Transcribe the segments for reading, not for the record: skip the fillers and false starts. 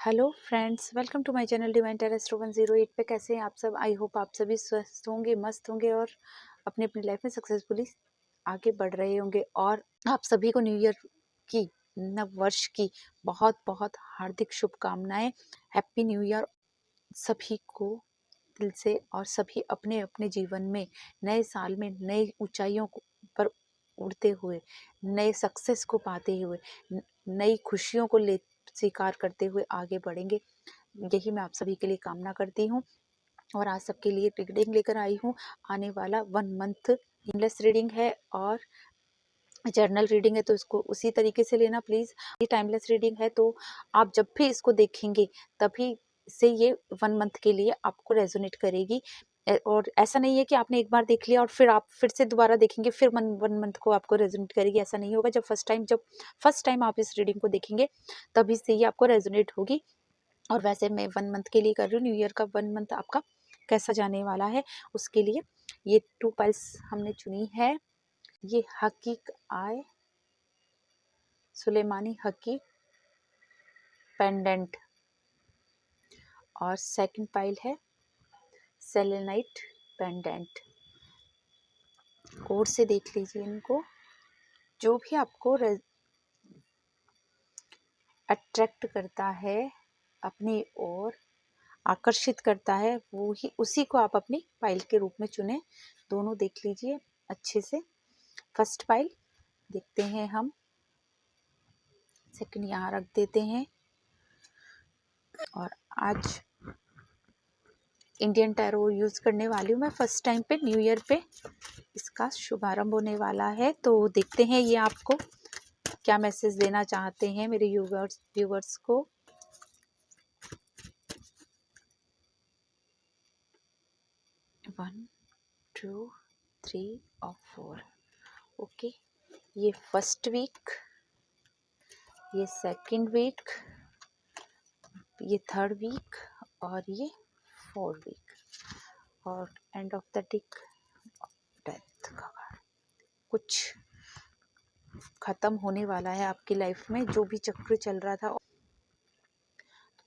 Hello friends, welcome to my channel divine terrace 108 पे। कैसे हैं आप सब? आई होप आप सभी स्वस्थ होंगे, मस्त होंगे और अपनी अपनी लाइफ में सक्सेसफुली आगे बढ़ रहे होंगे। और आप सभी को न्यू ईयर की, नव वर्ष की बहुत बहुत हार्दिक शुभकामनाएं। हैप्पी न्यू ईयर सभी को दिल से। और सभी अपने अपने जीवन में नए साल में नई ऊंचाइयों पर उड़ते हुए, नए सक्सेस को पाते हुए, नई खुशियों को ले स्वीकार करते हुए आगे बढ़ेंगे। यही मैं आप सभी के लिए कामना करती हूँ। और आज सबके लिए रीडिंग लेकर आई हूँ। आने वाला 1 मंथ इंग्लिश रीडिंग है और जर्नल रीडिंग है, तो इसको उसी तरीके से लेना प्लीज़। ये टाइमलेस रीडिंग है, तो आप जब भी इसको देखेंगे तभी से ये 1 मंथ के लिए आपको रेजोनेट करेगी। और ऐसा नहीं है कि आपने एक बार देख लिया और फिर आप फिर से दोबारा देखेंगे फिर 1 मंथ को आपको रेजोनेट करेगी, ऐसा नहीं होगा। जब फर्स्ट टाइम आप इस रीडिंग को देखेंगे तभी से ये आपको रेजोनेट होगी। और वैसे मैं 1 मंथ के लिए कर रही हूँ। न्यू ईयर का 1 मंथ आपका कैसा जाने वाला है उसके लिए ये 2 पाइल्स हमने चुनी है। ये हकीक आय सुलेमानी हकीक पेंडेंट और सेकंड पाइल है सेलेनाइट पेंडेंट। कोड से देख लीजिए इनको। जो भी आपको अट्रैक्ट करता है, अपनी ओर आकर्षित करता है, वो ही उसी को आप अपनी पाइल के रूप में चुने। दोनों देख लीजिए अच्छे से। फर्स्ट पाइल देखते हैं हम, सेकंड यहाँ रख देते हैं। और आज इंडियन टैरो यूज़ करने वाली हूँ मैं फर्स्ट टाइम पे, न्यू ईयर पे इसका शुभारंभ होने वाला है। तो देखते हैं ये आपको क्या मैसेज देना चाहते हैं मेरे व्यूवर्स को। वन, टू, थ्री और 4। ओके, ये फर्स्ट वीक, ये सेकंड वीक, ये थर्ड वीक और ये 4th वीक। और end of the Dick death का कार्ड। कुछ खत्म होने वाला है आपकी लाइफ में, जो भी चक्र चल रहा था।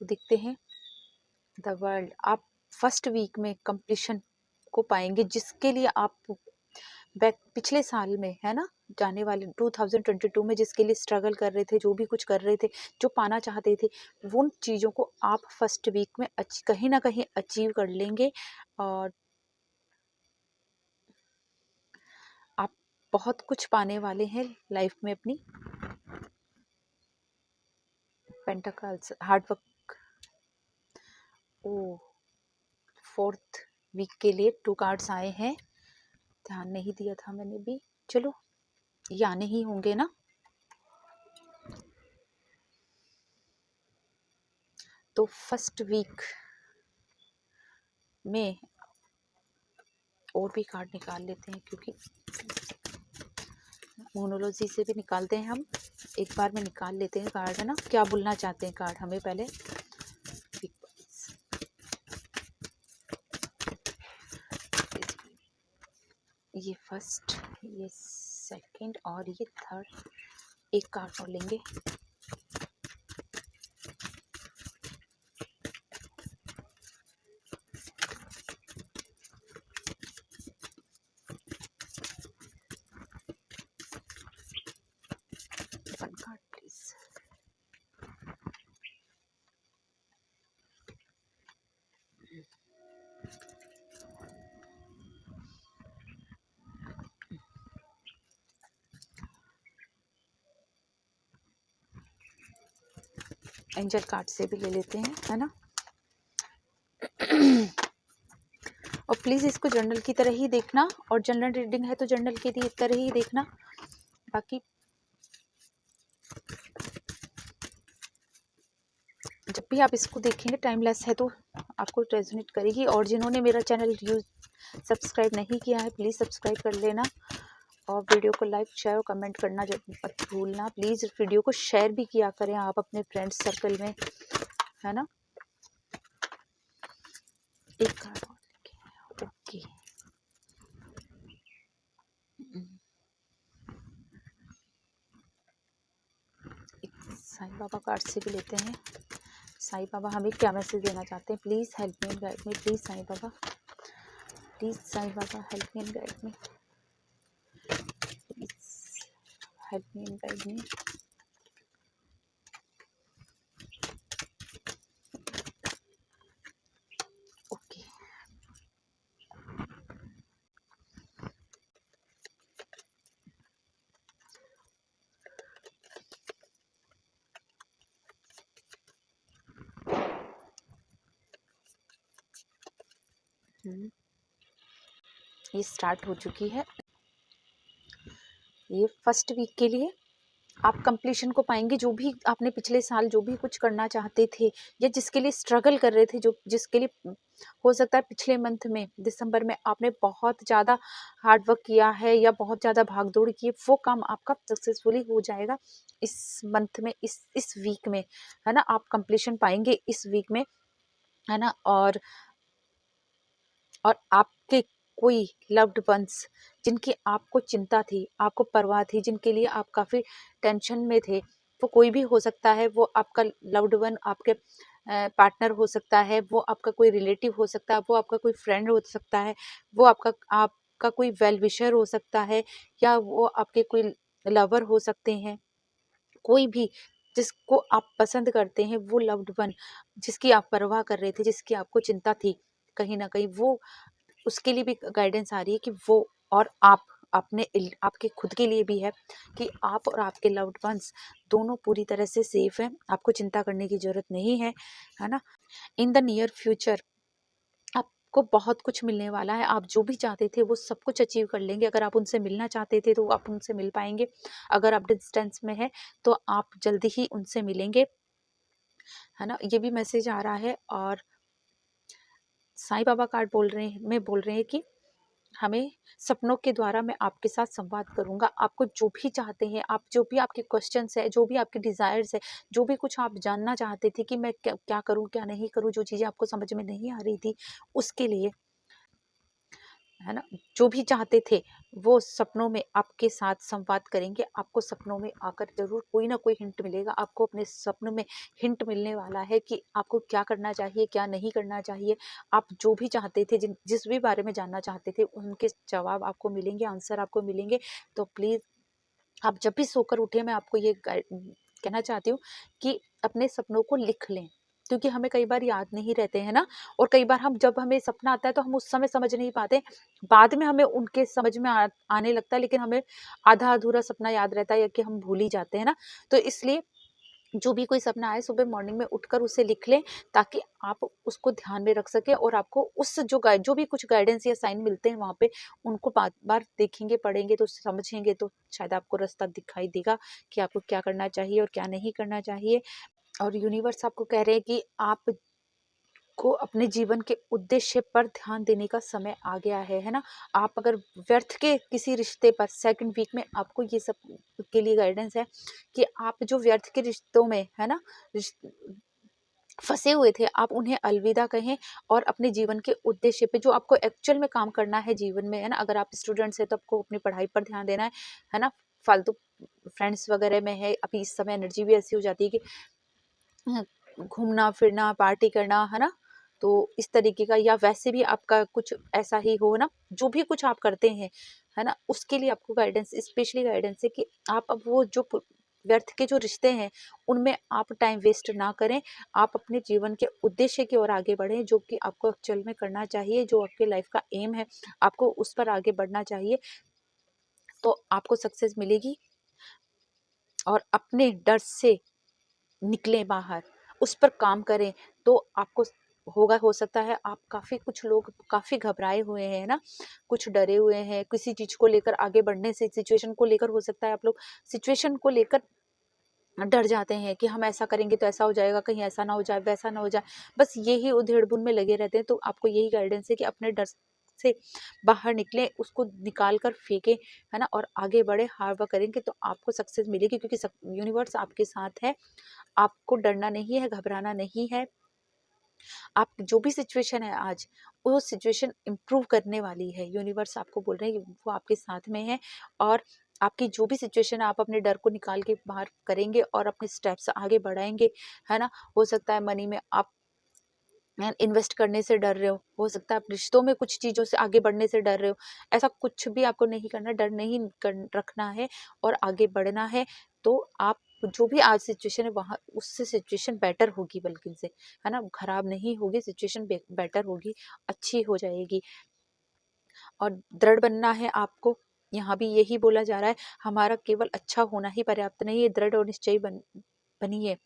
तो देखते हैं द वर्ल्ड। आप फर्स्ट वीक में कंप्लीशन को पाएंगे, जिसके लिए आप पिछले साल में, है ना, जाने वाले 2022 में जिसके लिए स्ट्रगल कर रहे थे, जो भी कुछ कर रहे थे, जो पाना चाहते थे, उन चीज़ों को आप फर्स्ट वीक में कहीं ना कहीं अचीव कर लेंगे। और आप बहुत कुछ पाने वाले हैं लाइफ में अपनी। Pentacles, hard work. Oh, 4th week के लिए 2 कार्ड्स आए हैं, ध्यान नहीं दिया था मैंने भी। चलो, ये आने ही होंगे ना। तो फर्स्ट वीक में और भी कार्ड निकाल लेते हैं, क्योंकि मोनोलॉजी से भी निकालते हैं हम। एक बार में निकाल लेते हैं कार्ड, है ना। क्या बोलना चाहते हैं कार्ड हमें पहले। ये फर्स्ट, ये सेकंड और ये थर्ड। एक कार्ड और लेंगे। One card please. Angel card से भी ले लेते हैं, है ना। और प्लीज़ इसको जर्नल की तरह ही देखना, और जनरल रीडिंग है तो जर्नल की तरह ही देखना। बाकी जब भी आप इसको देखेंगे, टाइमलेस है तो आपको रेजोनेट करेगी। और जिन्होंने मेरा चैनल सब्सक्राइब नहीं किया है, प्लीज़ सब्सक्राइब कर लेना। और वीडियो को लाइक, शेयर और कमेंट करना मत भूलना प्लीज़। वीडियो को शेयर भी किया करें आप अपने फ्रेंड्स सर्कल में, है ना। एक कार्ड और। ओके, साईं बाबा कार्ड से भी लेते हैं। साईं बाबा हमें क्या मैसेज देना चाहते हैं? Please help me and guide me. Please Sai Baba, please Sai Baba help me and guide me. Please help me and guide me. Okay, ये स्टार्ट हो चुकी है। ये फर्स्ट वीक के लिए आप कंप्लीशन को पाएंगे। जो भी आपने पिछले साल जो भी कुछ करना चाहते थे या जिसके लिए स्ट्रगल कर रहे थे, जो जिसके लिए हो सकता है पिछले मंथ में दिसंबर में आपने बहुत ज़्यादा हार्ड वर्क किया है या बहुत ज़्यादा भागदौड़ की है, वो काम आपका सक्सेसफुली हो जाएगा इस मंथ में, इस वीक में, है ना। आप कंप्लीशन पाएंगे इस वीक में, है ना। और आपके कोई लव्ड वंस जिनकी आपको चिंता थी, आपको परवाह थी, जिनके लिए आप काफ़ी टेंशन में थे, वो कोई भी हो सकता है। वो आपका लव्ड वन, आपके पार्टनर हो सकता है, वो आपका कोई रिलेटिव हो सकता है, वो आपका कोई फ्रेंड हो सकता है, वो आपका कोई वेल विशर हो सकता है, या वो आपके कोई लवर हो सकते हैं। कोई भी जिसको आप पसंद करते हैं, वो लव्ड वन जिसकी आप परवाह कर रहे थे, जिसकी आपको चिंता थी, कहीं ना कहीं वो, उसके लिए भी गाइडेंस आ रही है कि वो और आप आपके खुद के लिए भी है कि आप और आपके लव्ड वंस दोनों पूरी तरह से सेफ हैं। आपको चिंता करने की जरूरत नहीं है ना। इन द नियर फ्यूचर आपको बहुत कुछ मिलने वाला है। आप जो भी चाहते थे वो सब कुछ अचीव कर लेंगे। अगर आप उनसे मिलना चाहते थे तो आप उनसे मिल पाएंगे। अगर आप डिस्टेंस में है तो आप जल्दी ही उनसे मिलेंगे, है ना। ये भी मैसेज आ रहा है। और साईं बाबा कार्ड बोल रहे हैं कि हमें सपनों के द्वारा मैं आपके साथ संवाद करूंगा। आपको जो भी चाहते हैं, आप जो भी आपके क्वेश्चंस है, जो भी आपके डिजायर्स है, जो भी कुछ आप जानना चाहते थे कि मैं क्या करूं क्या नहीं करूं, जो चीजें आपको समझ में नहीं आ रही थी, उसके लिए, है ना, जो भी चाहते थे वो सपनों में आपके साथ संवाद करेंगे। आपको सपनों में आकर जरूर कोई ना कोई हिंट मिलेगा। आपको अपने सपनों में हिंट मिलने वाला है कि आपको क्या करना चाहिए, क्या नहीं करना चाहिए। आप जो भी चाहते थे, जिस भी बारे में जानना चाहते थे, उनके जवाब आपको मिलेंगे, आंसर आपको मिलेंगे। तो प्लीज आप जब भी सोकर उठे, मैं आपको ये कहना चाहती हूँ कि अपने सपनों को लिख लें, क्योंकि हमें कई बार याद नहीं रहते हैं ना। और कई बार जब हमें सपना आता है तो हम उस समय समझ नहीं पाते, बाद में हमें उनके समझ में आने लगता है, लेकिन हमें आधा अधूरा सपना याद रहता है या कि हम भूल ही जाते हैं ना। तो इसलिए जो भी कोई सपना आए, सुबह मॉर्निंग में उठकर उसे लिख लें, ताकि आप उसको ध्यान में रख सकें और आपको उस जो भी कुछ गाइडेंस या साइन मिलते हैं वहाँ पे, उनको बार बार देखेंगे, पढ़ेंगे तो समझेंगे, तो शायद आपको रास्ता दिखाई देगा कि आपको क्या करना चाहिए और क्या नहीं करना चाहिए। और यूनिवर्स आपको कह रहे हैं कि आप को अपने जीवन के उद्देश्य पर ध्यान देने का समय आ गया है ना। आप अगर व्यर्थ के किसी रिश्ते पर, सेकंड वीक में आपको ये सब के लिए गाइडेंस है कि आप जो व्यर्थ के रिश्तों में, है ना, फंसे हुए थे, आप उन्हें अलविदा कहें और अपने जीवन के उद्देश्य पे, जो आपको एक्चुअल में काम करना है जीवन में, है ना। अगर आप स्टूडेंट्स हैं तो आपको अपनी पढ़ाई पर ध्यान देना है ना। फालतू फ्रेंड्स वगैरह में है, अभी इस समय एनर्जी भी ऐसी हो जाती है कि घूमना फिरना, पार्टी करना, है ना। तो इस तरीके का, या वैसे भी आपका कुछ ऐसा ही हो ना, जो भी कुछ आप करते हैं, है ना, उसके लिए आपको गाइडेंस, स्पेशली गाइडेंस है कि आप अब वो जो व्यर्थ के जो रिश्ते हैं उनमें आप टाइम वेस्ट ना करें। आप अपने जीवन के उद्देश्य की ओर आगे बढ़ें, जो कि आपको एक्चुअल में करना चाहिए, जो आपके लाइफ का एम है, आपको उस पर आगे बढ़ना चाहिए, तो आपको सक्सेस मिलेगी। और अपने डर से निकलें बाहर, उस पर काम करें, तो आपको होगा। हो सकता है आप कुछ लोग काफ़ी घबराए हुए हैं ना, कुछ डरे हुए हैं किसी चीज़ को लेकर, आगे बढ़ने से, सिचुएशन को लेकर। हो सकता है आप लोग सिचुएशन को लेकर डर जाते हैं कि हम ऐसा करेंगे तो ऐसा हो जाएगा, कहीं ऐसा ना हो जाए, वैसा ना हो जाए, बस यही उधेड़-बुन में लगे रहते हैं। तो आपको यही गाइडेंस है कि अपने डर से बाहर निकलें, उसको निकाल कर फेंकें, है ना, और आगे बढ़े, हार्ड वर्क करेंगे तो आपको सक्सेस मिलेगी, क्योंकि यूनिवर्स आपके साथ है। आपको डरना नहीं है, घबराना नहीं है। आप जो भी सिचुएशन है आज, वो सिचुएशन इम्प्रूव करने वाली है। यूनिवर्स आपको बोल रहे हैं कि वो आपके साथ में है, और आपकी जो भी सिचुएशन है, आप अपने डर को निकाल के बाहर करेंगे और अपने स्टेप्स आगे बढ़ाएंगे, है ना। हो सकता है मनी में आप इन्वेस्ट करने से डर रहे हो सकता है आप रिश्तों में कुछ चीज़ों से आगे बढ़ने से डर रहे हो। ऐसा कुछ भी आपको नहीं करना, डर नहीं रखना है और आगे बढ़ना है। तो आप जो भी आज सिचुएशन है वहाँ उससे सिचुएशन बेटर होगी, बल्कि से, है ना, खराब नहीं होगी, सिचुएशन बेटर होगी, अच्छी हो जाएगी। और दृढ़ बनना है आपको, यहाँ भी यही बोला जा रहा है, हमारा केवल अच्छा होना ही पर्याप्त नहीं है, दृढ़ और निश्चयी बनिए।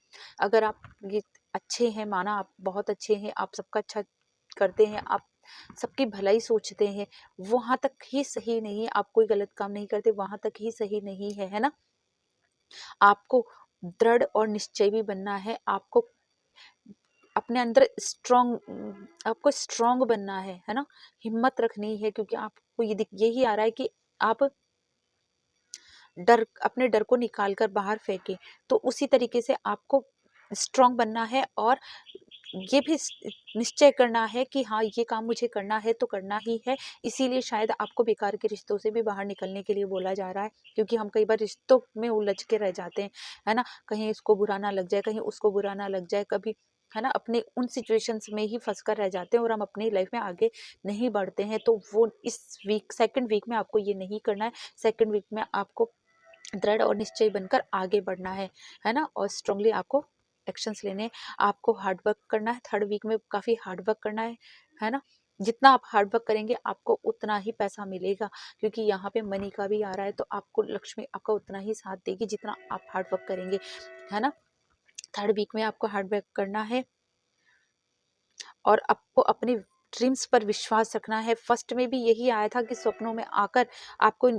अगर आप ये अच्छे हैं, माना आप बहुत अच्छे हैं, आप सबका अच्छा करते हैं, आप सबकी भलाई सोचते हैं, वहां तक ही सही नहीं है, आप कोई गलत काम नहीं करते, वहां तक ही सही नहीं है ना। आपको दृढ़ और निश्चय भी बनना है, आपको अपने अंदर आपको स्ट्रॉन्ग बनना है ना, हिम्मत रखनी है, क्योंकि आपको यही आ रहा है कि आप अपने डर को निकाल कर बाहर फेंके। तो उसी तरीके से आपको स्ट्रॉन्ग बनना है और ये भी निश्चय करना है कि हाँ, ये काम मुझे करना है तो करना ही है। इसीलिए शायद आपको बेकार के रिश्तों से भी बाहर निकलने के लिए बोला जा रहा है, क्योंकि हम कई बार रिश्तों में उलझ के रह जाते हैं, है ना। कहीं इसको बुरा ना लग जाए, कहीं उसको बुरा ना लग जाए, कभी, है ना, अपने उन सिचुएशंस में ही फंस कर रह जाते हैं और हम अपनी लाइफ में आगे नहीं बढ़ते हैं। तो वो इस सेकंड वीक में आपको ये नहीं करना है। सेकंड वीक में आपको दृढ़ और निश्चयी बनकर आगे बढ़ना है ना, और स्ट्रांगली आपको एक्शंस लेने हैं, आपको हार्ड वर्क करना है। थर्ड वीक में काफ़ी हार्ड वर्क करना है ना। जितना आप हार्ड वर्क करेंगे आपको उतना ही पैसा मिलेगा, क्योंकि यहाँ पे मनी का भी आ रहा है, तो आपको लक्ष्मी आपका उतना ही साथ देगी जितना आप हार्ड वर्क करेंगे, है ना। थर्ड वीक में आपको हार्ड वर्क करना है और आपको अपने ड्रीम्स पर विश्वास रखना है। फर्स्ट में भी यही आया था कि सपनों में आकर आपको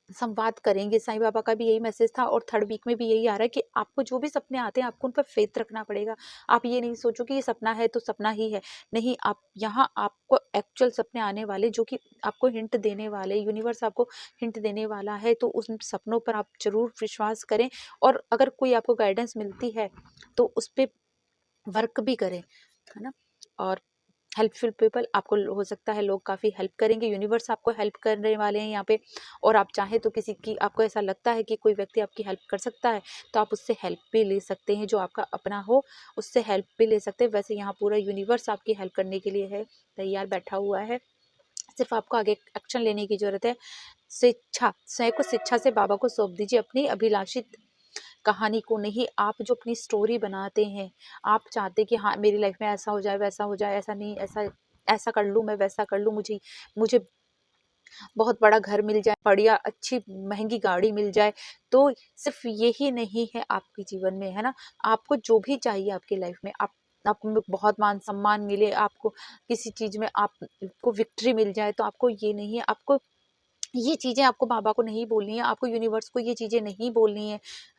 संवाद करेंगे, साईं बाबा का भी यही मैसेज था, और थर्ड वीक में भी यही आ रहा है कि आपको जो भी सपने आते हैं आपको उन पर फेथ रखना पड़ेगा। आप ये नहीं सोचो कि ये सपना है तो सपना ही है, नहीं, आप यहाँ आपको एक्चुअल सपने आने वाले, जो कि आपको हिंट देने वाले, यूनिवर्स आपको हिंट देने वाला है। तो उस सपनों पर आप जरूर विश्वास करें, और अगर कोई आपको गाइडेंस मिलती है तो उस पर वर्क भी करें, है ना। और हेल्पफुल पीपल, आपको हो सकता है लोग काफ़ी हेल्प करेंगे, यूनिवर्स आपको हेल्प करने वाले हैं यहाँ पे। और आप चाहें तो किसी की, आपको ऐसा लगता है कि कोई व्यक्ति आपकी हेल्प कर सकता है, तो आप उससे हेल्प भी ले सकते हैं, जो आपका अपना हो उससे हेल्प भी ले सकते हैं। वैसे यहाँ पूरा यूनिवर्स आपकी हेल्प करने के लिए है तैयार बैठा हुआ है, सिर्फ आपको आगे एक्शन लेने की जरूरत है। स्वेच्छा, स्वयं को शिक्षा से बाबा को सौंप दीजिए, अपनी अभिलाषित कहानी को नहीं। आप जो अपनी स्टोरी बनाते हैं, आप चाहते कि हाँ मेरी लाइफ में ऐसा हो जाए, वैसा हो जाए, ऐसा नहीं, ऐसा ऐसा कर लूँ, मैं वैसा कर लूँ, मुझे मुझे बहुत बड़ा घर मिल जाए, बढ़िया अच्छी महंगी गाड़ी मिल जाए। तो सिर्फ यही नहीं है आपके जीवन में, है ना। आपको जो भी चाहिए आपकी लाइफ में, आपको बहुत मान सम्मान मिले, आपको किसी चीज में आपको विक्ट्री मिल जाए, तो आपको ये नहीं है, आपको ये चीजें आपको बाबा को नहीं बोलनी है, आपको यूनिवर्स को ये चीजें नहीं बोलनी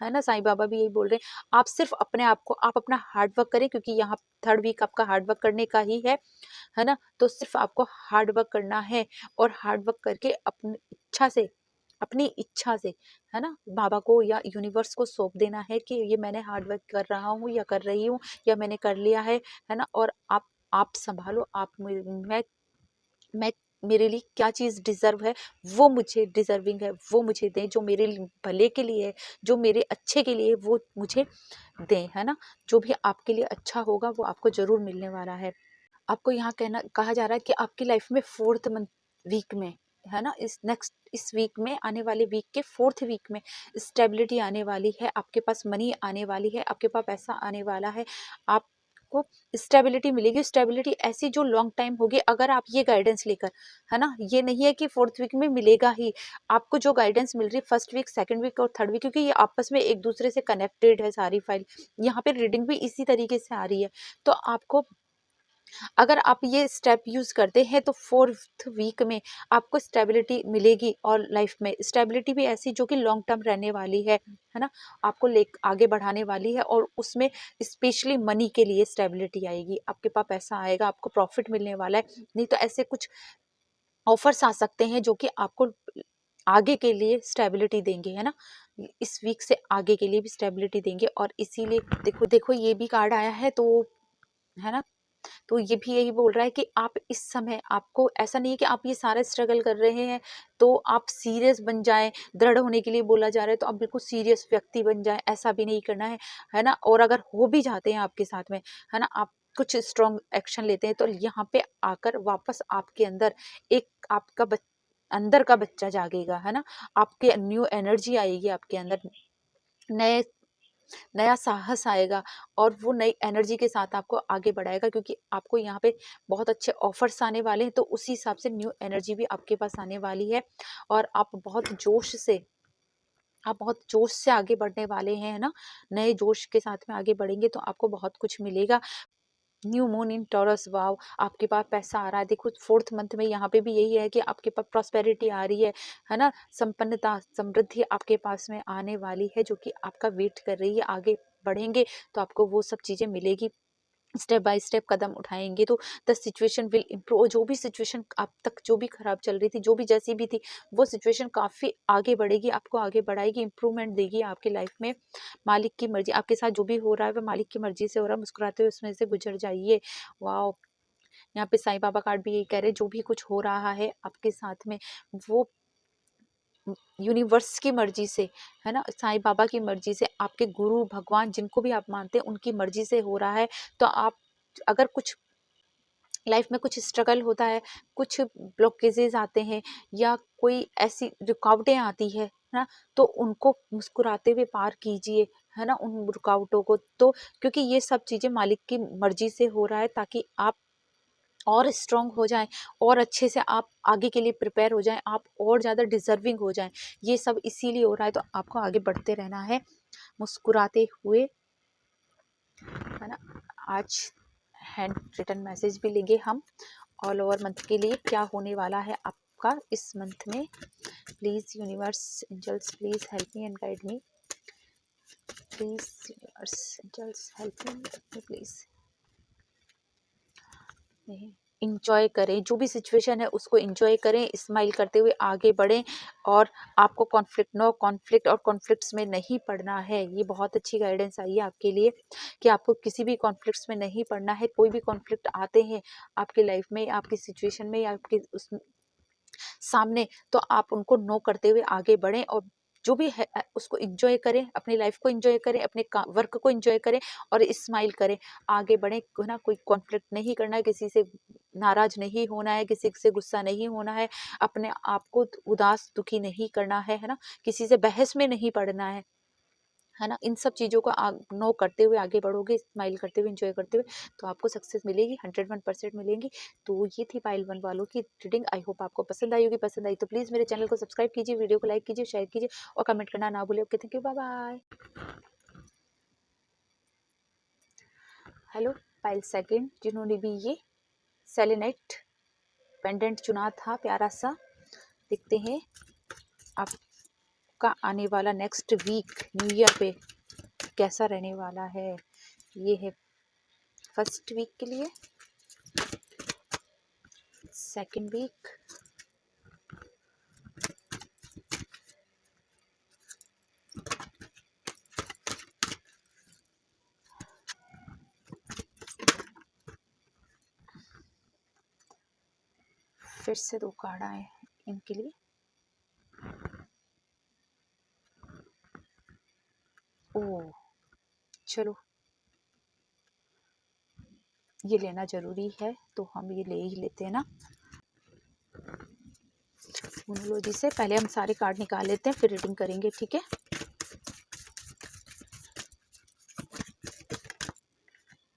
है ना। साईं बाबा भी यही बोल रहे हैं, आप सिर्फ अपने आप को, आप अपना हार्ड वर्क करें, क्योंकि यहाँ थर्ड वीक आपका हार्ड वर्क करने का ही है ना। तो सिर्फ आपको हार्ड वर्क करना है, और हार्ड वर्क करके अपनी इच्छा से, है ना, बाबा को या यूनिवर्स को सौंप देना है कि ये मैंने हार्ड वर्क कर रहा हूँ या कर रही हूँ, या मैंने कर लिया है ना। और आप संभालो, आप मैं मेरे लिए क्या चीज़ डिज़र्व है, वो मुझे डिज़र्विंग है, वो मुझे दें, जो मेरे भले के लिए है, जो मेरे अच्छे के लिए, वो मुझे दें, है ना। जो भी आपके लिए अच्छा होगा वो आपको ज़रूर मिलने वाला है। आपको यहाँ कहा जा रहा है कि आपकी लाइफ में फोर्थ मंथ वीक में, है ना, इस वीक में, आने वाले वीक के फोर्थ वीक में स्टेबिलिटी आने वाली है, आपके पास मनी आने वाली है, आपके पास पैसा आने वाला है, आपको स्टेबिलिटी मिलेगी। स्टेबिलिटी ऐसी जो लॉन्ग टाइम होगी, अगर आप ये गाइडेंस लेकर, है ना, ये नहीं है कि फोर्थ वीक में मिलेगा ही। आपको जो गाइडेंस मिल रही है फर्स्ट वीक, सेकंड वीक और थर्ड वीक, क्योंकि ये आपस में एक दूसरे से कनेक्टेड है सारी फाइल, यहाँ पे रीडिंग भी इसी तरीके से आ रही है। तो आपको, अगर आप ये स्टेप यूज करते हैं, तो फोर्थ वीक में आपको स्टेबिलिटी मिलेगी, और लाइफ में स्टेबिलिटी भी ऐसी जो कि लॉन्ग टर्म रहने वाली है ना, आपको आगे बढ़ाने वाली है। और उसमें स्पेशली मनी के लिए स्टेबिलिटी आएगी, आपके पास पैसा आएगा, आपको प्रॉफिट मिलने वाला है। नहीं तो ऐसे कुछ ऑफर्स आ सकते हैं जो कि आपको आगे के लिए स्टेबिलिटी देंगे, है ना, इस वीक से आगे के लिए भी स्टेबिलिटी देंगे। और इसीलिए देखो देखो ये भी कार्ड आया है, तो, है ना, तो ये भी यही बोल रहा है कि आप इस समय, आपको ऐसा नहीं है कि आप ये सारा स्ट्रगल कर रहे हैं तो आप सीरियस बन जाएं, दृढ़ होने के लिए बोला जा रहा है तो आप बिल्कुल सीरियस व्यक्ति बन जाएं, ऐसा भी नहीं करना है ना। और अगर हो भी जाते हैं आपके साथ में, है ना, आप कुछ स्ट्रॉन्ग एक्शन लेते हैं तो यहाँ पे आकर वापस आपके अंदर एक आपका अंदर का बच्चा जागेगा, है ना, आपके न्यू एनर्जी आएगी आपके अंदर, नए नया साहस आएगा और वो नई एनर्जी के साथ आपको आगे बढ़ाएगा, क्योंकि आपको यहाँ पे बहुत अच्छे ऑफर्स आने वाले हैं, तो उसी हिसाब से न्यू एनर्जी भी आपके पास आने वाली है और आप बहुत जोश से आगे बढ़ने वाले हैं, है ना, नए जोश के साथ में आगे बढ़ेंगे तो आपको बहुत कुछ मिलेगा। न्यू मून इन टॉरस, वाव, आपके पास पैसा आ रहा है। देखो 4th मंथ में यहाँ पे भी यही है कि आपके पास प्रॉस्पेरिटी आ रही है ना, संपन्नता, समृद्धि आपके पास में आने वाली है, जो कि आपका वेट कर रही है। आगे बढ़ेंगे तो आपको वो सब चीजें मिलेगी, स्टेप बाय स्टेप कदम उठाएंगे तो द सिचुएशन विल इम्प्रूव। जो भी सिचुएशन अब तक जो भी खराब चल रही थी, जो भी जैसी भी थी, वो सिचुएशन काफी आगे बढ़ेगी, आपको आगे बढ़ाएगी, इंप्रूवमेंट देगी आपकी लाइफ में। मालिक की मर्जी, आपके साथ जो भी हो रहा है वो मालिक की मर्जी से हो रहा है, मुस्कुराते हुए उसमें से गुजर जाइए। वाह, यहाँ पे साईं बाबा कार्ड भी यही कह रहे हैं, जो भी कुछ हो रहा है आपके साथ में वो यूनिवर्स की मर्जी से, है ना, साईं बाबा की मर्जी से, आपके गुरु भगवान जिनको भी आप मानते हैं उनकी मर्जी से हो रहा है। तो आप अगर कुछ लाइफ में कुछ स्ट्रगल होता है, कुछ ब्लॉकेजेस आते हैं या कोई ऐसी रुकावटें आती है ना, तो उनको मुस्कुराते हुए पार कीजिए, है ना, उन रुकावटों को। तो क्योंकि ये सब चीजें मालिक की मर्जी से हो रहा है, ताकि आप और स्ट्रांग हो जाएं और अच्छे से आप आगे के लिए प्रिपेयर हो जाएं, आप और ज़्यादा डिजर्विंग हो जाएं। ये सब इसीलिए हो रहा है, तो आपको आगे बढ़ते रहना है मुस्कुराते हुए, है ना। आज हैंड रिटन मैसेज भी लेंगे हम ऑल ओवर मंथ के लिए, क्या होने वाला है आपका इस मंथ में। Please universe angels please help me and guide me, please universe angels help me please. Enjoy करें, जो भी सिचुएशन है उसको इंजॉय करें, स्माइल करते हुए आगे बढ़ें और आपको नो कॉन्फ्लिक्ट और कॉन्फ्लिक्ट्स में नहीं पड़ना है। ये बहुत अच्छी गाइडेंस आई है आपके लिए कि आपको किसी भी कॉन्फ्लिक्ट्स में नहीं पड़ना है। कोई भी कॉन्फ्लिक्ट आते हैं आपकी लाइफ में, आपकी सिचुएशन में या आपके उस सामने, तो आप उनको नो करते हुए आगे बढ़ें और जो भी है उसको एंजॉय करें, अपनी लाइफ को एंजॉय करें, अपने वर्क को एंजॉय करें और स्माइल करें, आगे बढ़ें, ना कोई कॉन्फ्लिक्ट नहीं करना है, किसी से नाराज नहीं होना है, किसी से गुस्सा नहीं होना है, अपने आप को उदास दुखी नहीं करना है ना, किसी से बहस में नहीं पड़ना है ना। इन सब चीज़ों को नो करते हुए आगे बढ़ोगे, स्माइल करते हुए, एंजॉय करते हुए, तो आपको सक्सेस मिलेगी, 101% मिलेंगी। तो ये थी पाइल 1 वालों की रीडिंग। आई होप आपको पसंद आई होगी। पसंद आई तो प्लीज़ मेरे चैनल को सब्सक्राइब कीजिए, वीडियो को लाइक कीजिए, शेयर कीजिए और कमेंट करना ना भूलिए। Okay, thank you, bye bye. Hello pile second, जिन्होंने भी ये सेलेनाइट पेंडेंट चुना था प्यारा सा, देखते हैं आपका आने वाला नेक्स्ट वीक न्यू ईयर पे कैसा रहने वाला है। ये है फर्स्ट वीक के लिए, सेकंड वीक, फिर से 2 कार्ड आए इनके लिए। ओह, चलो ये लेना जरूरी है तो हम ये ले ही लेते हैं ना। न्यूमरोलॉजी से पहले हम सारे कार्ड निकाल लेते हैं, फिर रीडिंग करेंगे, ठीक है।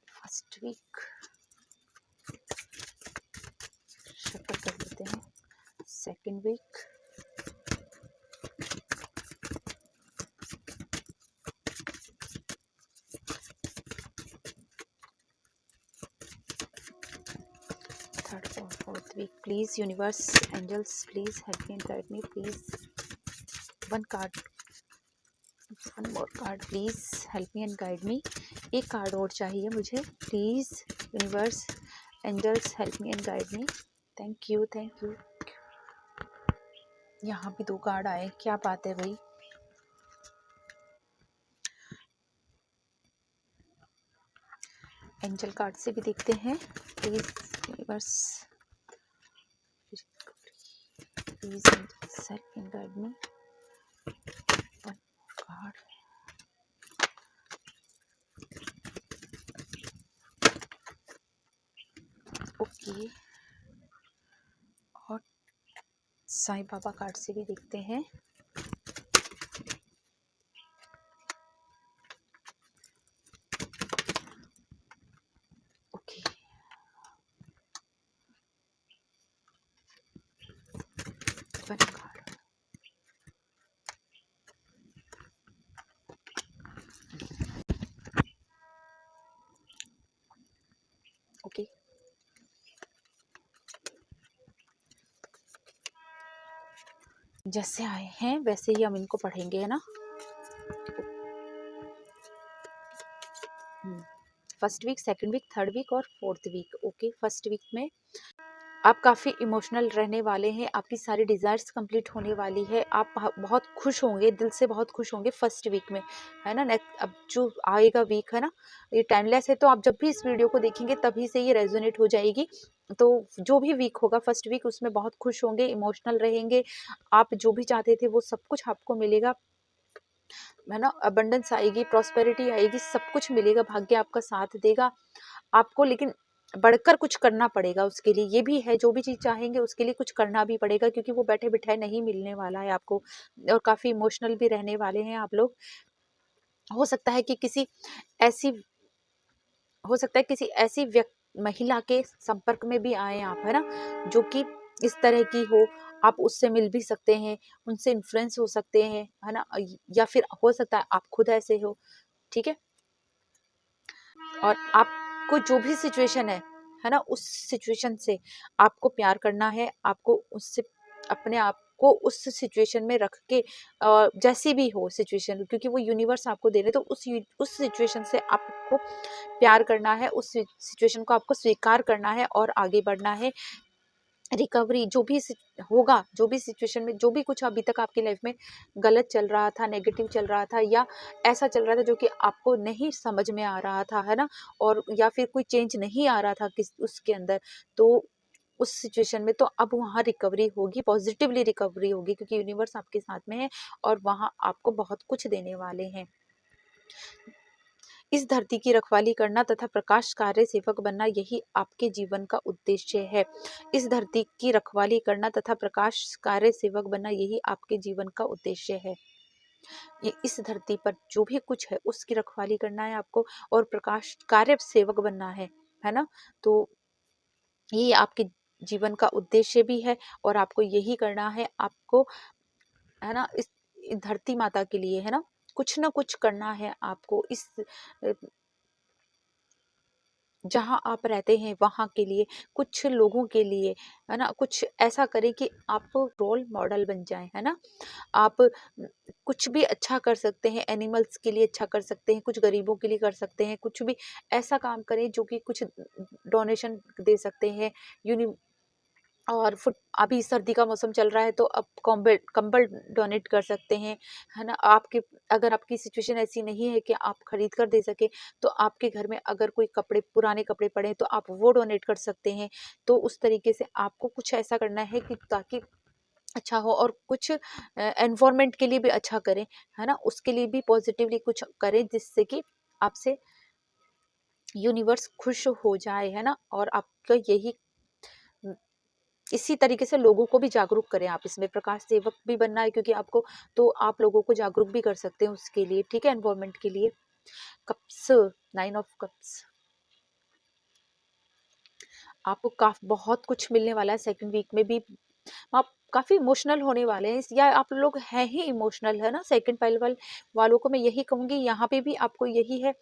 फर्स्ट वीक शफल कर लेते हैं, सेकंड वीक, थर्ड और fourth week. Please universe angels please help me and guide me, please one more card, please help me and guide me. एक कार्ड और चाहिए मुझे, please universe angels help me and guide me. Thank you, thank you. यहाँ भी 2 card आए, क्या बात है भाई। एंजल कार्ड से भी देखते हैं please universe, please help and guide me. One card, okay. और साईं बाबा कार्ड से भी देखते हैं। Okay, one card, okay. जैसे आए हैं वैसे ही हम इनको पढ़ेंगे, है ना। First week, second week, third week और fourth week. Okay, first week में आप काफ़ी इमोशनल रहने वाले हैं, आपकी सारी डिज़ायर्स कंप्लीट होने वाली है, आप बहुत खुश होंगे, दिल से बहुत खुश होंगे फर्स्ट वीक में, है ना। नेक्स्ट अब जो आएगा वीक, है ना, ये टाइमलेस है, तो आप जब भी इस वीडियो को देखेंगे तभी से ये रेजोनेट हो जाएगी। तो जो भी वीक होगा फर्स्ट वीक, उसमें बहुत खुश होंगे, इमोशनल रहेंगे, आप जो भी चाहते थे वो सब कुछ आपको मिलेगा, है ना। अबंडेंस आएगी, प्रॉस्पेरिटी आएगी, सब कुछ मिलेगा, भाग्य आपका साथ देगा आपको। लेकिन बढ़कर कुछ करना पड़ेगा उसके लिए, ये भी है, जो भी चीज़ चाहेंगे उसके लिए कुछ करना भी पड़ेगा, क्योंकि वो बैठे बिठाए नहीं मिलने वाला है आपको। और काफ़ी इमोशनल भी रहने वाले हैं आप लोग। हो सकता है कि किसी ऐसी हो सकता है किसी ऐसी महिला के संपर्क में भी आए आप, है ना, जो कि इस तरह की हो, आप उससे मिल भी सकते हैं, उनसे इन्फ्लुएंस हो सकते हैं, है ना। या फिर हो सकता है आप खुद ऐसे हो, ठीक है। और आपको जो भी सिचुएशन है ना, उस सिचुएशन से आपको प्यार करना है, आपको उससे अपने आप को उस सिचुएशन में रख के, जैसी भी हो सिचुएशन, क्योंकि वो यूनिवर्स आपको दे रहे, तो उस सिचुएशन से आपको प्यार करना है, उस सिचुएशन को आपको स्वीकार करना है और आगे बढ़ना है। रिकवरी जो भी होगा, जो भी सिचुएशन में जो भी कुछ अभी तक आपकी लाइफ में गलत चल रहा था, नेगेटिव चल रहा था, या ऐसा चल रहा था जो कि आपको नहीं समझ में आ रहा था, है ना, और या फिर कोई चेंज नहीं आ रहा था किस उसके अंदर, तो उस सिचुएशन में तो अब वहाँ रिकवरी होगी, पॉजिटिवली रिकवरी होगी, क्योंकि यूनिवर्स आपके साथ में है और वहाँ आपको बहुत कुछ देने वाले हैं। इस धरती की रखवाली करना तथा प्रकाश कार्य सेवक बनना, यही आपके जीवन का उद्देश्य है। इस धरती की रखवाली करना तथा प्रकाश कार्य सेवक बनना, यही आपके जीवन का उद्देश्य है। ये इस धरती पर जो भी कुछ है उसकी रखवाली करना है आपको, और प्रकाश कार्य सेवक बनना है ना। तो ये आपके जीवन का उद्देश्य भी है, और आपको यही करना है, आपको, है ना, इस धरती माता के लिए, है ना, कुछ ना कुछ करना है आपको, इस जहाँ आप रहते हैं वहाँ के लिए, कुछ लोगों के लिए, है ना, कुछ ऐसा करें कि आप रोल मॉडल बन जाएं, है ना। आप कुछ भी अच्छा कर सकते हैं, एनिमल्स के लिए अच्छा कर सकते हैं, कुछ गरीबों के लिए कर सकते हैं, कुछ भी ऐसा काम करें जो कि कुछ डोनेशन दे सकते हैं। यूनि और फुट अभी सर्दी का मौसम चल रहा है, तो आप कंबल कंबल डोनेट कर सकते हैं, है ना। आपके अगर आपकी सिचुएशन ऐसी नहीं है कि आप खरीद कर दे सके, तो आपके घर में अगर कोई कपड़े, पुराने कपड़े पड़े हैं, तो आप वो डोनेट कर सकते हैं। तो उस तरीके से आपको कुछ ऐसा करना है कि ताकि अच्छा हो, और कुछ एनवायरनमेंट के लिए भी अच्छा करें, है ना, उसके लिए भी पॉजिटिवली कुछ करें, जिससे कि आपसे यूनिवर्स खुश हो जाए, है ना। और आपका यही, इसी तरीके से लोगों को भी जागरूक करें आप, इसमें प्रकाश सेवक भी बनना है, क्योंकि आपको, तो आप लोगों को जागरूक भी कर सकते हैं उसके लिए, ठीक है, एनवायरनमेंट के लिए। कप्स, 9 ऑफ कप्स, आपको बहुत कुछ मिलने वाला है सेकंड वीक में भी। आप काफी इमोशनल होने वाले हैं, या आप लोग हैं ही इमोशनल, है ना। सेकंड पाइल वालों को मैं यही कहूंगी, यहाँ पे भी आपको यही है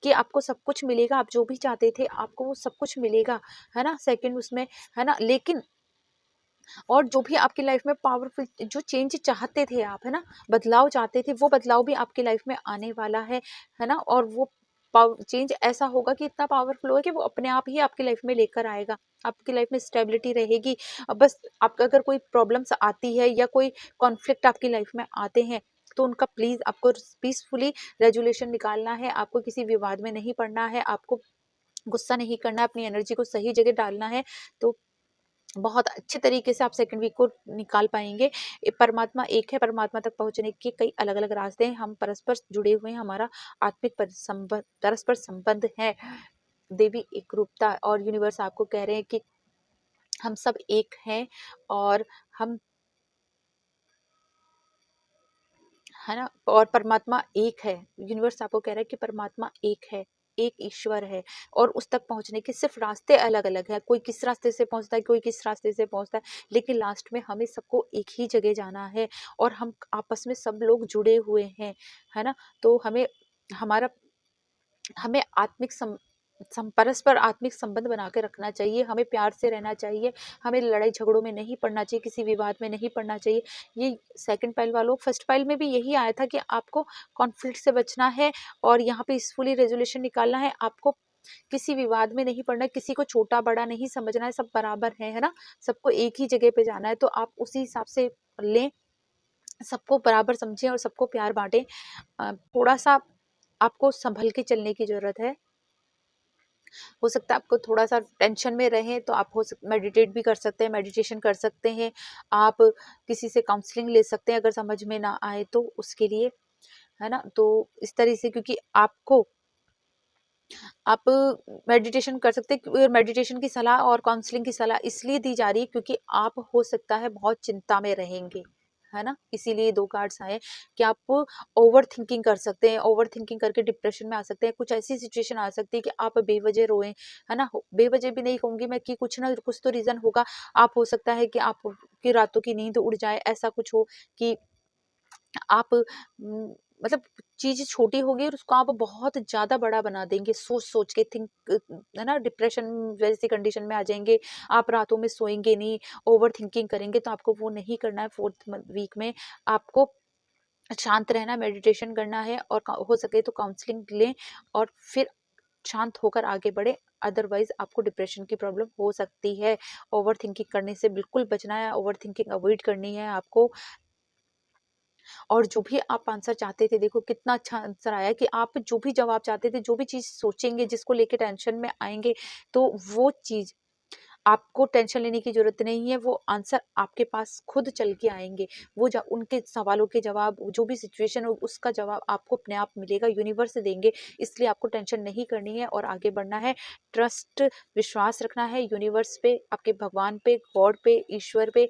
कि आपको सब कुछ मिलेगा, आप जो भी चाहते थे आपको वो सब कुछ मिलेगा, है ना, सेकंड उसमें, है ना। लेकिन और जो भी आपकी लाइफ में पावरफुल, जो चेंज चाहते थे आप, है ना, बदलाव चाहते थे, वो बदलाव भी आपकी लाइफ में आने वाला है ना। और वो चेंज ऐसा होगा कि इतना पावरफुल होगा कि वो अपने आप ही आपकी लाइफ में लेकर आएगा, आपकी लाइफ में स्टेबिलिटी रहेगी। अब बस आपका अगर कोई प्रॉब्लम्स आती है या कोई कॉन्फ्लिक्ट आपकी लाइफ में आते हैं, तो उनका प्लीज आपको पीसफुली रेजुलेशन निकालना है, आपको किसी विवाद में नहीं पड़ना है, आपको गुस्सा नहीं करना है, अपनी एनर्जी को सही जगह डालना है, तो बहुत अच्छे तरीके से आप सेकंड वीक को निकाल पाएंगे। परमात्मा एक है, परमात्मा तक पहुंचने के कई अलग अलग रास्ते हैं, हम परस्पर जुड़े हुए हैं, हमारा आत्मिक परस्पर संबंध है, देवी एक रूपता, और यूनिवर्स आपको कह रहे हैं कि हम सब एक हैं, और हम, है ना, और परमात्मा एक है। यूनिवर्स आपको कह रहा है कि परमात्मा एक है, एक ईश्वर है, और उस तक पहुंचने के सिर्फ रास्ते अलग अलग है, कोई किस रास्ते से पहुंचता है, कोई किस रास्ते से पहुंचता है, लेकिन लास्ट में हमें सबको एक ही जगह जाना है, और हम आपस में सब लोग जुड़े हुए हैं, है ना। तो हमें हमारा हमें परस्पर आत्मिक संबंध बना के रखना चाहिए, हमें प्यार से रहना चाहिए, हमें लड़ाई झगड़ों में नहीं पड़ना चाहिए, किसी विवाद में नहीं पड़ना चाहिए। ये सेकंड पाइल वालों, फर्स्ट पाइल में भी यही आया था कि आपको कॉन्फ्लिक्ट से बचना है, और यहाँ पे पीसफुली रेजोल्यूशन निकालना है, आपको किसी विवाद में नहीं पड़ना, किसी को छोटा बड़ा नहीं समझना है, सब बराबर है ना, सबको एक ही जगह पे जाना है, तो आप उसी हिसाब से लें, सबको बराबर समझें और सबको प्यार बांटें। थोड़ा सा आपको संभल के चलने की जरूरत है। हो सकता है आपको थोड़ा सा टेंशन में रहें, तो आप मेडिटेट भी कर सकते हैं, मेडिटेशन कर सकते हैं, आप किसी से काउंसलिंग ले सकते हैं अगर समझ में ना आए तो उसके लिए, है ना। तो इस तरह से, क्योंकि आप मेडिटेशन कर सकते हैं, मेडिटेशन की सलाह और काउंसलिंग की सलाह इसलिए दी जा रही है क्योंकि आप हो सकता है बहुत चिंता में रहेंगे, है ना, इसीलिए दो कार्ड्स आए कि आप ओवर थिंकिंग कर सकते हैं, ओवर थिंकिंग करके डिप्रेशन में आ सकते हैं, कुछ ऐसी सिचुएशन आ सकती है कि आप बेवजह रोएं, है ना, बेवजह भी नहीं कहूंगी मैं, कि कुछ ना कुछ तो रीजन होगा। आप हो सकता है कि आपकी रातों की नींद उड़ जाए, ऐसा कुछ हो कि आप मतलब चीज़ छोटी होगी और उसको आप बहुत ज़्यादा बड़ा बना देंगे, सोच-सोच के, है ना, डिप्रेशन जैसी कंडीशन में आ जाएँगे, आप रातों में सोएँगे नहीं, ओवर थिंकिंग करेंगे, तो आपको वो नहीं करना है। 4th वीक में आपको शांत रहना, मेडिटेशन करना है, और हो सके तो काउंसलिंग लें, और फिर शांत होकर आगे बढ़े, अदरवाइज आपको डिप्रेशन की प्रॉब्लम हो सकती है। ओवर थिंकिंग करने से बिल्कुल बचना है, ओवर थिंकिंग अवॉइड करनी है आपको। और जो भी आप आंसर चाहते थे, देखो कितना अच्छा आंसर आया कि आप जो भी जवाब चाहते थे, जो भी चीज़ सोचेंगे, जिसको लेके टेंशन में आएँगे, तो वो चीज़ आपको टेंशन लेने की ज़रूरत नहीं है, वो आंसर आपके पास खुद चल के आएँगे। वो उनके सवालों के जवाब, जो भी सिचुएशन हो उसका जवाब आपको अपने आप मिलेगा, यूनिवर्स देंगे, इसलिए आपको टेंशन नहीं करनी है और आगे बढ़ना है। ट्रस्ट, विश्वास रखना है यूनिवर्स पे, आपके भगवान पे, गॉड पे, ईश्वर पे,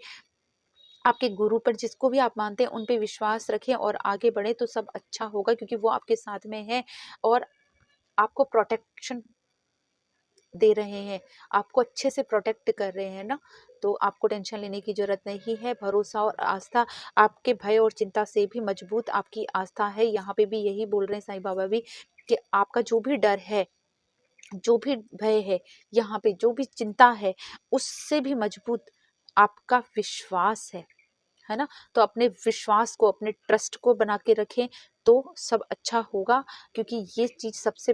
आपके गुरु पर, जिसको भी आप मानते हैं उन पे विश्वास रखें और आगे बढ़ें, तो सब अच्छा होगा, क्योंकि वो आपके साथ में है और आपको प्रोटेक्शन दे रहे हैं, आपको अच्छे से प्रोटेक्ट कर रहे हैं ना। तो आपको टेंशन लेने की ज़रूरत नहीं है। भरोसा और आस्था, आपके भय और चिंता से भी मजबूत आपकी आस्था है। यहाँ पे भी यही बोल रहे हैं साईं बाबा भी कि आपका जो भी डर है, जो भी भय है, यहाँ पे जो भी चिंता है, उससे भी मजबूत आपका विश्वास है ना। तो अपने विश्वास को, अपने ट्रस्ट को बना के रखें, तो सब अच्छा होगा, क्योंकि ये चीज़ सबसे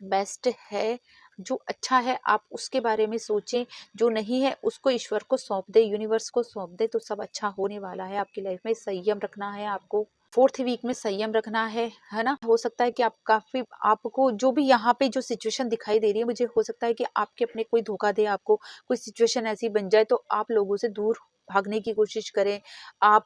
बेस्ट है। जो अच्छा है आप उसके बारे में सोचें, जो नहीं है उसको ईश्वर को सौंप दे, यूनिवर्स को सौंप दे, तो सब अच्छा होने वाला है आपकी लाइफ में। संयम रखना है आपको, 4th वीक में संयम रखना है ना। हो सकता है कि आप काफ़ी, आपको जो भी यहाँ पे जो सिचुएशन दिखाई दे रही है, मुझे हो सकता है कि आपके अपने कोई धोखा दे आपको, कोई सिचुएशन ऐसी बन जाए, तो आप लोगों से दूर भागने की कोशिश करें, आप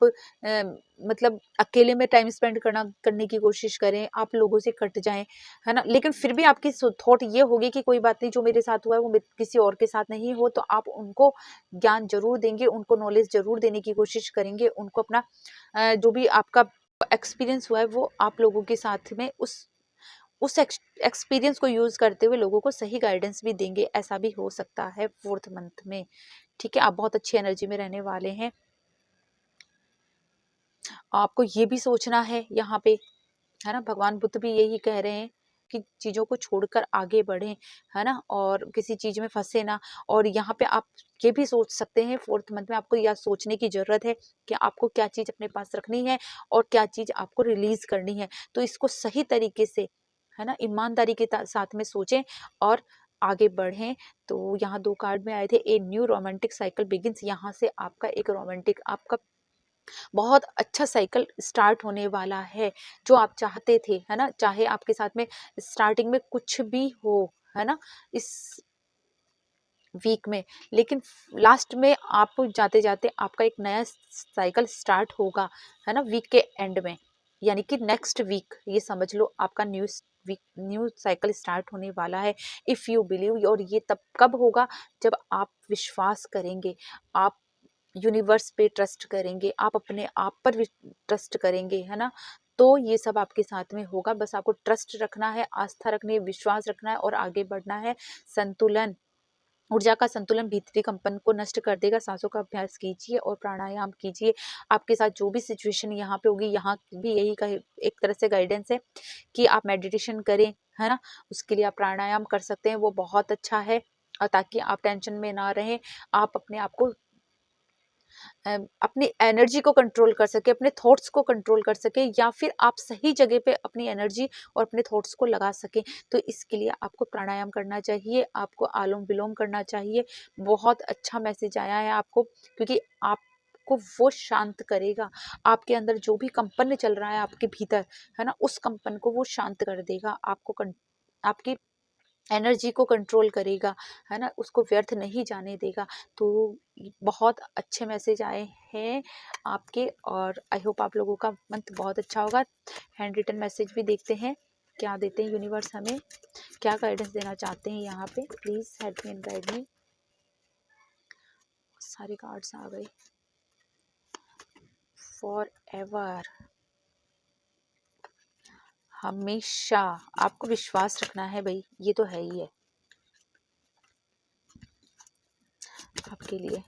मतलब अकेले में टाइम स्पेंड करने की कोशिश करें, आप लोगों से कट जाएं, है ना। लेकिन फिर भी आपकी थॉट ये होगी कि कोई बात नहीं, जो मेरे साथ हुआ है वो किसी और के साथ नहीं हो, तो आप उनको ज्ञान जरूर देंगे, उनको नॉलेज जरूर देने की कोशिश करेंगे, उनको अपना जो भी आपका एक्सपीरियंस हुआ है वो आप लोगों के साथ में उस एक्सपीरियंस को यूज करते हुए लोगों को सही गाइडेंस भी देंगे, ऐसा भी हो सकता है 4th मंथ में। ठीक है, आप बहुत अच्छी एनर्जी में रहने वाले हैं। आपको ये भी सोचना है यहाँ पे, है ना, भगवान बुद्ध भी यही कह रहे हैं कि चीज़ों को छोड़कर आगे बढ़ें, है ना, और किसी चीज़ में फंसे ना। और यहाँ पे आप ये भी सोच सकते हैं, 4th मंथ में आपको यह सोचने की ज़रूरत है कि आपको क्या चीज़ अपने पास रखनी है और क्या चीज़ आपको रिलीज़ करनी है। तो इसको सही तरीके से, है ना, ईमानदारी के साथ में सोचें और आगे बढ़ें। तो यहाँ 2 कार्ड में आए थे, a new romantic cycle begins, यहाँ से आपका एक रोमांटिक, आपका बहुत अच्छा साइकिल स्टार्ट होने वाला है, जो आप चाहते थे, है ना। चाहे आपके साथ में स्टार्टिंग में कुछ भी हो, है ना, इस वीक में, लेकिन लास्ट में आप जाते जाते आपका एक नया साइकिल स्टार्ट होगा, है ना, वीक के एंड में, यानी कि नेक्स्ट वीक ये समझ लो आपका न्यू साइकिल स्टार्ट होने वाला है। इफ़ यू बिलीव, और ये तब कब होगा जब आप विश्वास करेंगे, आप यूनिवर्स पे ट्रस्ट करेंगे, आप अपने आप पर ट्रस्ट करेंगे, है ना। तो ये सब आपके साथ में होगा। बस आपको ट्रस्ट रखना है, आस्था रखनी है, विश्वास रखना है और आगे बढ़ना है। संतुलन, ऊर्जा का संतुलन भीतरी कंपन को नष्ट कर देगा। सांसों का अभ्यास कीजिए और प्राणायाम कीजिए। आपके साथ जो भी सिचुएशन यहाँ पे होगी, यहाँ भी यही का एक तरह से गाइडेंस है कि आप मेडिटेशन करें, है ना। उसके लिए आप प्राणायाम कर सकते हैं, वो बहुत अच्छा है, और ताकि आप टेंशन में ना रहें, आप अपने आप को अपनी एनर्जी को कंट्रोल कर सके, अपने थॉट्स को कंट्रोल कर सके, या फिर आप सही जगह पे अपनी एनर्जी और अपने थॉट्स को लगा सके। तो इसके लिए आपको प्राणायाम करना चाहिए, आपको आलोम विलोम करना चाहिए। बहुत अच्छा मैसेज आया है आपको, क्योंकि आपको वो शांत करेगा। आपके अंदर जो भी कंपन चल रहा है आपके भीतर, है ना, उस कंपन को वो शांत कर देगा, आपकी एनर्जी को कंट्रोल करेगा, है ना, उसको व्यर्थ नहीं जाने देगा। तो बहुत अच्छे मैसेज आए हैं आपके, और आई होप आप लोगों का मंथ बहुत अच्छा होगा। हैंड रिटन मैसेज भी देखते हैं क्या देते हैं यूनिवर्स, हमें क्या गाइडेंस देना चाहते हैं यहाँ पे। Please help me and guide मी। सारे कार्ड्स आ गए। फॉर एवर, हमेशा आपको विश्वास रखना है भाई, ये तो है ही है आपके लिए।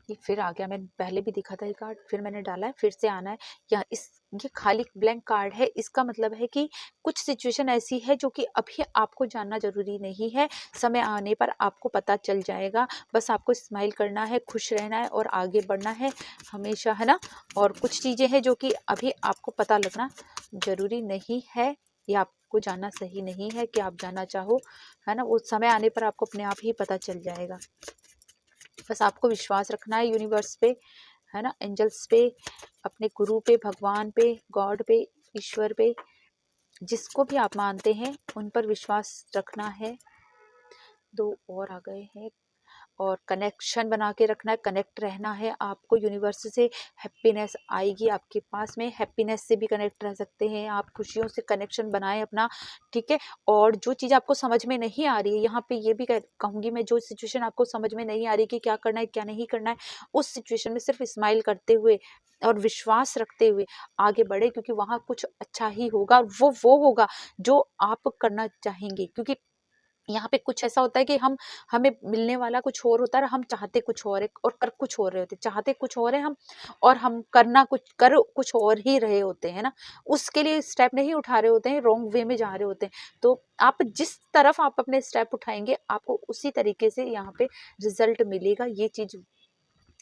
ये फिर आ गया, मैंने पहले भी दिखा था ये कार्ड, फिर मैंने डाला है, फिर से आना है। ये खाली ब्लैंक कार्ड है, इसका मतलब है कि कुछ सिचुएशन ऐसी है जो कि अभी आपको जानना जरूरी नहीं है, समय आने पर आपको पता चल जाएगा। बस आपको स्माइल करना है, खुश रहना है और आगे बढ़ना है हमेशा, है ना। और कुछ चीज़ें हैं जो कि अभी आपको पता लगना जरूरी नहीं है, या आपको जानना सही नहीं है कि आप जानना चाहो, है ना। वो समय आने पर आपको अपने आप ही पता चल जाएगा। बस आपको विश्वास रखना है यूनिवर्स पे, है ना, एंजल्स पे, अपने गुरु पे, भगवान पे, गॉड पे, ईश्वर पे, जिसको भी आप मानते हैं उन पर विश्वास रखना है। दो और आ गए हैं। और कनेक्शन बना के रखना है, कनेक्ट रहना है आपको यूनिवर्स से। हैप्पीनेस आएगी आपके पास में, हैप्पीनेस से भी कनेक्ट रह सकते हैं आप, खुशियों से कनेक्शन बनाएं अपना, ठीक है। और जो चीज़ आपको समझ में नहीं आ रही है, यहाँ पे ये भी कहूँगी मैं, जो सिचुएशन आपको समझ में नहीं आ रही कि क्या करना है क्या नहीं करना है, उस सिचुएशन में सिर्फ स्माइल करते हुए और विश्वास रखते हुए आगे बढ़े, क्योंकि वहाँ कुछ अच्छा ही होगा। वो होगा जो आप करना चाहेंगे, क्योंकि यहाँ पे कुछ ऐसा होता है कि हमें मिलने वाला कुछ और होता है, हम चाहते कुछ और है और कर कुछ और रहे होते, चाहते कुछ और है हम, और हम कर कुछ और ही रहे होते हैं ना। उसके लिए स्टेप नहीं उठा रहे होते हैं, रॉन्ग वे में जा रहे होते हैं। तो आप जिस तरफ आप अपने स्टेप उठाएंगे, आपको उसी तरीके से यहाँ पे रिजल्ट मिलेगा। ये चीज,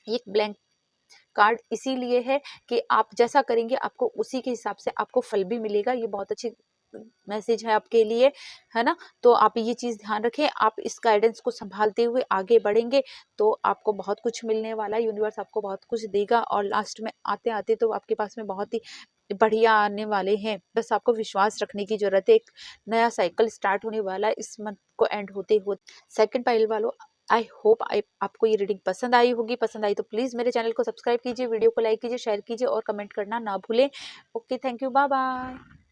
ये ब्लैंक कार्ड इसीलिए है कि आप जैसा करेंगे आपको उसी के हिसाब से आपको फल भी मिलेगा। ये बहुत अच्छी मैसेज है आपके लिए, है ना। तो आप ये चीज़ ध्यान रखें, आप इस गाइडेंस को संभालते हुए आगे बढ़ेंगे तो आपको बहुत कुछ मिलने वाला है, यूनिवर्स आपको बहुत कुछ देगा। और लास्ट में आते आते तो आपके पास में बहुत ही बढ़िया आने वाले हैं। बस आपको विश्वास रखने की जरूरत है। एक नया साइकिल स्टार्ट होने वाला है इस मंथ को एंड होते होते। सेकंड पाइल वालों, आई होप आपको ये रीडिंग पसंद आई होगी। पसंद आई तो प्लीज़ मेरे चैनल को सब्सक्राइब कीजिए, वीडियो को लाइक कीजिए, शेयर कीजिए और कमेंट करना ना भूलें। Okay, thank you, bye bye.